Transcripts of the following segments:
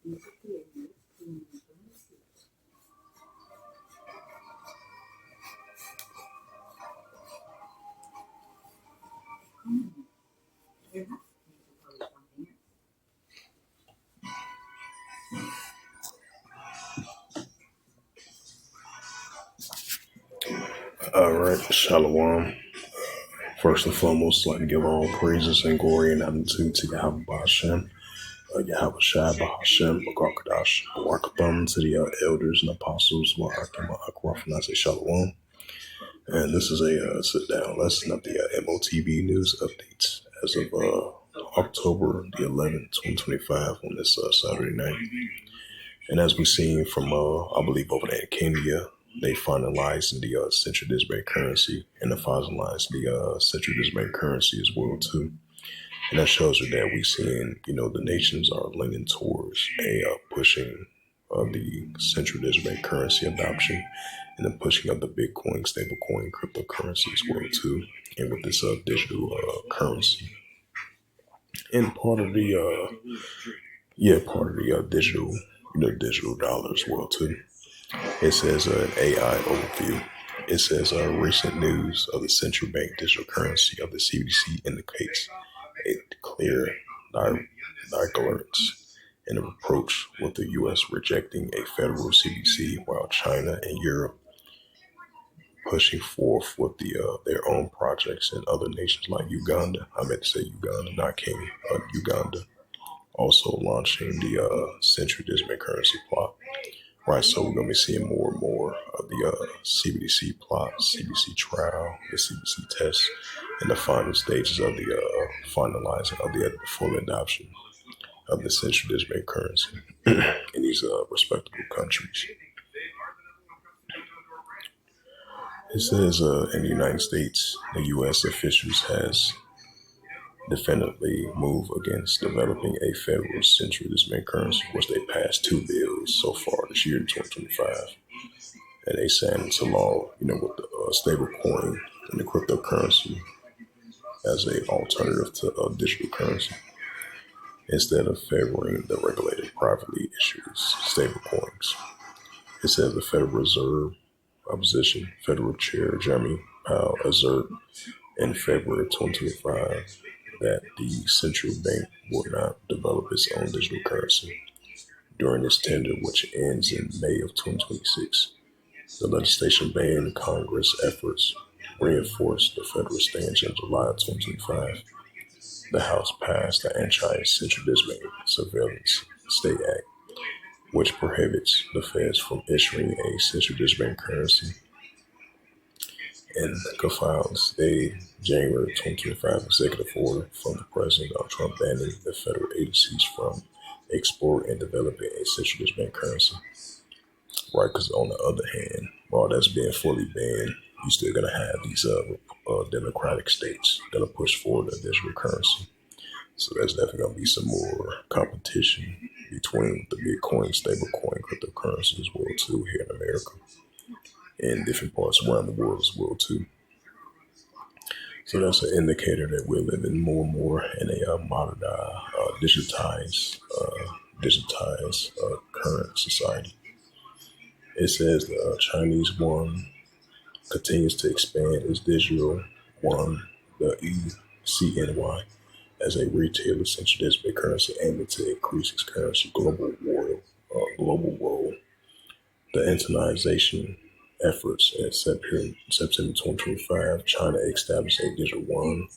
All right, Shalom. First and foremost, I'd like to give all praises and glory and honor to Yahweh Hashem, Yahweh Shai Hashem, Barakadash, Barakatham, to the elders and apostles, Wa'akim, Akwaf, and I say Shalom. And this is a sit down lesson of the M.O.T.B news updates as of October the 11th, 2025, on this Saturday night. And as we've seen from, I believe, over there in Kenya, they finalized the central digital currency, and they finalized the central digital currency as well too. And that shows you that we're seeing, the nations are leaning towards a pushing of the central digital currency adoption, and the pushing of the Bitcoin, stablecoin, cryptocurrency as well too, and with this digital currency. And part of the digital, digital dollar as well too. It says an AI overview. It says recent news of the central bank digital currency of the CBDC indicates a clear divergence in approach, with the U.S. rejecting a federal CBDC while China and Europe pushing forth with their own projects, and other nations like Uganda. I meant to say Uganda, not Kenya, but Uganda, also launching the central digital currency plot. Right, so we're going to be seeing more and more of the CBDC plot, CBDC trial, the CBDC test, and the final stages of the finalizing of the full adoption of the central digital currency in these respectable countries. It says in the United States, the U.S. officials has definitively moved against developing a federal central digital currency, which they passed 2 bills so far this year in 2025. And they signed into law, with the stable coin and the cryptocurrency as an alternative to digital currency, instead of favoring the regulated privately issued stable coins. It says the Federal Reserve Opposition Federal Chair Jeremy Powell observed in February 2025 that the central bank will not develop its own digital currency during its tender, which ends in May of 2026. The legislation banned Congress efforts reinforced the federal stance in July of 2025. The House passed the Anti-Central Digital Surveillance State Act, which prohibits the feds from issuing a central digital currency, and confiles a January 2025 executive order from the President Donald Trump banning the federal agencies from exploring and developing a central digital currency. Right, because on the other hand, while that's being fully banned, you're still going to have these democratic states going to push forward a digital currency. So there's definitely going to be some more competition between the Bitcoin, stablecoin, cryptocurrency as well too here in America, and different parts around the world as well too. So that's an indicator that we're living more and more in a modern, digitized current society. It says the Chinese yuan continues to expand its digital yuan, the ECNY, as a retail essential digital currency, aiming to increase its currency global role. The internationalization efforts in September 2025, China established a digital yuan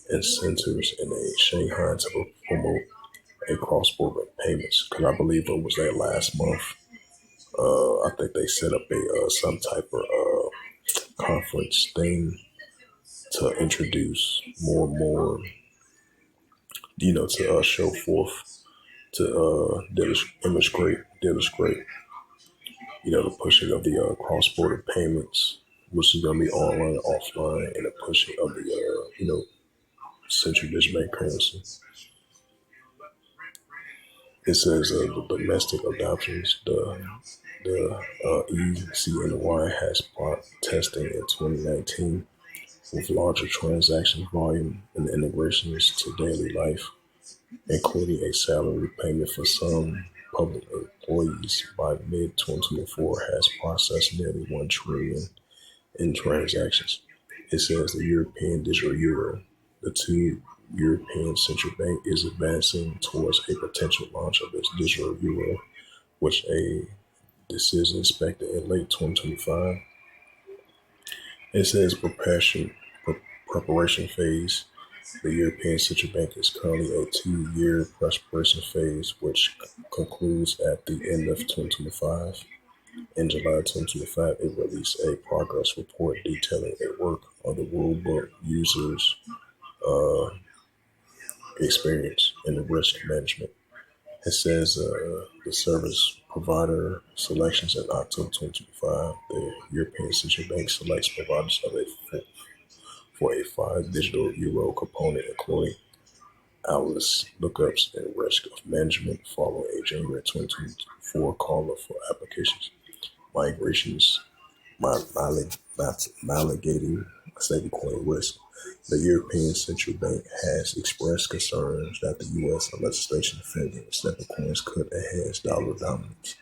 and centers in Shanghai to promote a cross-border payments. Because I believe it was that last month. I think they set up a some type of conference thing to introduce more and more, to show forth, to demonstrate, the pushing of the cross-border payments, which is going to be online, offline, and the pushing of the, central digital currency. It says the domestic adoptions, the ECNY has brought testing in 2019 with larger transaction volume and integrations to daily life, including a salary payment for some public employees by mid 2024 has processed nearly 1 trillion in transactions. It says the European digital euro, the two European central bank is advancing towards a potential launch of its digital euro, which a decision expected in late 2025. It says preparation phase. The European Central Bank is currently a 2-year preparation phase, which concludes at the end of 2025. In July 2025, it released a progress report detailing a work on the rulebook users' uh, experience in the risk management. It says the service provider selections in October 2025. The European Central Bank selects providers for a 5 digital euro component, including Atlas lookups and risk of management following a January 2024 call for applications, migrations, mitigating stablecoin risk. The European Central Bank has expressed concerns that the U.S. legislation favoring stablecoins could enhance dollar dominance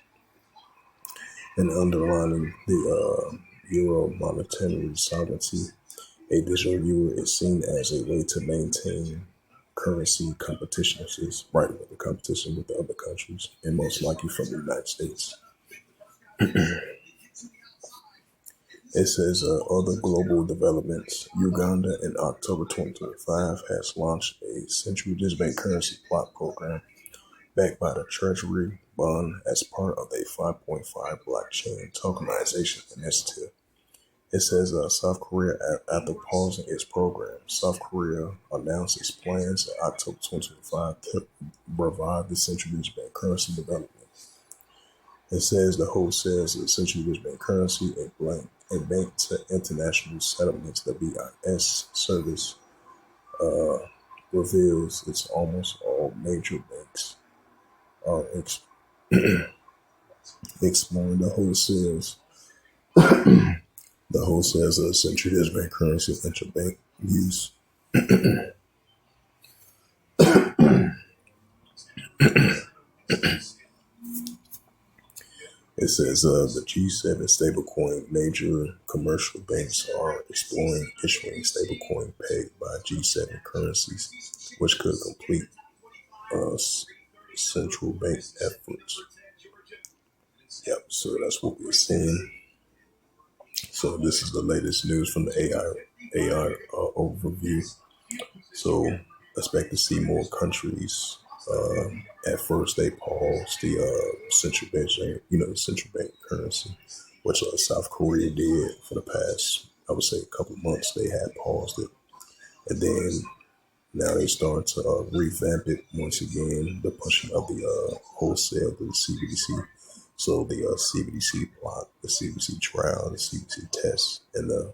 and underlining the euro monetary sovereignty. A digital euro is seen as a way to maintain currency competition, is right with the competition with the other countries, and most likely from the United States. It says other global developments. Uganda in October 2025 has launched a central digital currency plot program backed by the Treasury bond as part of a 5.5 blockchain tokenization initiative. It says South Korea, after pausing its program, South Korea announced its plans in October 2025 to revive the central bank currency development. It says the wholesales of central bank currency and bank to international settlements, the BIS service, uh, reveals it's almost all major banks are exploring the wholesales of central bank currency interbank use. It says the G7 stablecoin major commercial banks are exploring issuing stablecoin pegged by G7 currencies, which could complete central bank efforts. Yep, so that's what we're seeing. So this is the latest news from the AI overview. So expect to see more countries. At first, they paused the central bank, the central bank currency, which South Korea did for the past, I would say, a couple of months. They had paused it, and then now they starting to revamp it once again. The pushing of the wholesale, the CBDC. So the CBDC plot, the CBDC trial, the CBDC test, and the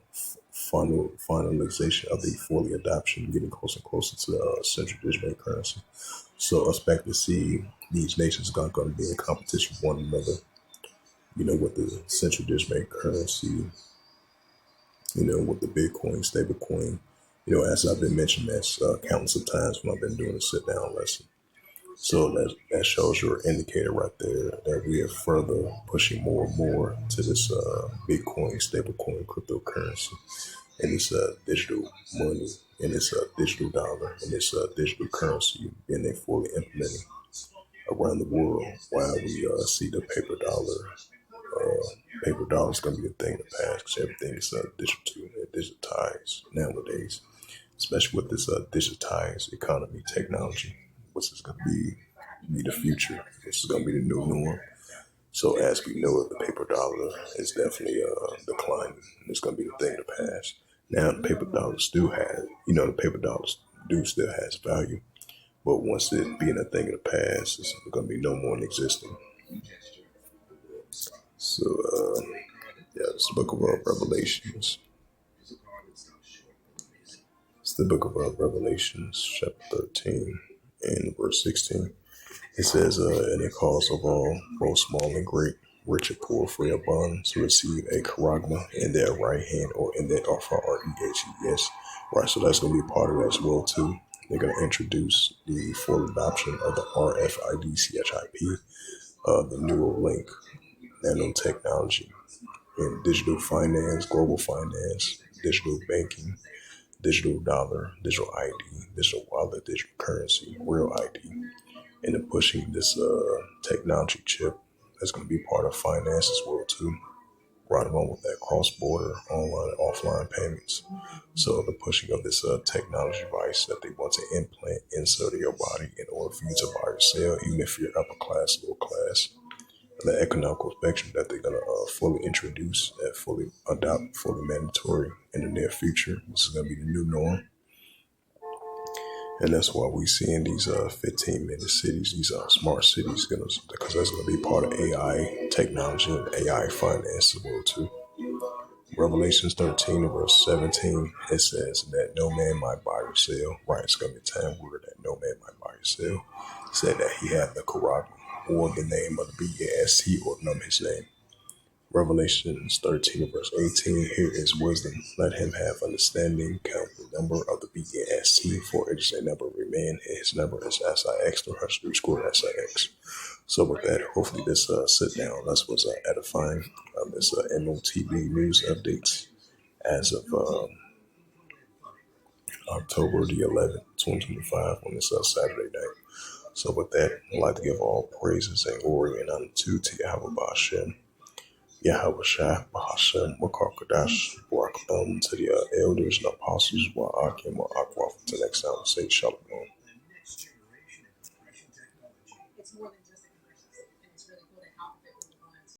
finalization of the fully adoption, getting closer and closer to the central digital currency. So expect to see these nations going to be in competition with one another, with the central digital currency, with the Bitcoin, stablecoin. As I've been mentioning, that's countless of times when I've been doing a sit down lesson. So that shows your indicator right there that we are further pushing more and more to this Bitcoin, stablecoin, cryptocurrency, and this digital money, and this digital dollar, and this digital currency being fully implemented around the world. While we see the paper dollar is going to be a thing in the past because everything is digital and digitized nowadays, especially with this digitized economy technology, which is going to be the future. This is going to be the new norm. So as we know it, the paper dollar is definitely declining. It's going to be the thing of the past. Now the paper dollars do have, the paper dollars do still has value, but once it being a thing of the past, it's going to be no more in existence. So yeah, it's the book of Revelations. It's the book of Revelations, chapter 13 and verse 16. It says, and it calls of all, both small and great, rich and poor, free or bond, to receive a charagma in their right hand or in their REHES. Right, so that's going to be part of that as well, too. They're going to introduce the full adoption of the RFID CHIP. the neural link, nanotechnology, in digital finance, global finance, digital banking, digital dollar, digital ID, digital wallet, digital currency, real ID, and then pushing this technology chip that's going to be part of finance as well too. Right along with that cross-border, online, and offline payments. So the pushing of this technology device that they want to implant inside of your body in order for you to buy or sell, even if you're upper class, lower class, the economical spectrum that they're gonna fully introduce and fully adopt, fully mandatory in the near future. This is gonna be the new norm, and that's why we see in these 15-minute cities, these smart cities, gonna because that's gonna be part of AI technology and AI finance as well too. Revelations 13 and verse 17, it says that no man might buy or sell. Right, it's going to be a time word that no man might buy or sell. It said that he had the Quran or the name of the BAST or num his name. Revelations 13 and verse 18, here is wisdom. Let him have understanding. Count the number of the BAST, for it is a number of a man, and his number is SIX, 300 square SIX. So with that, hopefully this sit down, this was edifying. This M.O.T.B news updates as of October the 11th, 2025 on this Saturday night. So with that, I'd like to give all praises and glory and honor to Yahweh Ba'Shem, Yahweh Shai, Ba'Shem, Wakar Barak to the elders and apostles, Wa'akim, Wa'akwaf. Until next time, say Shalom.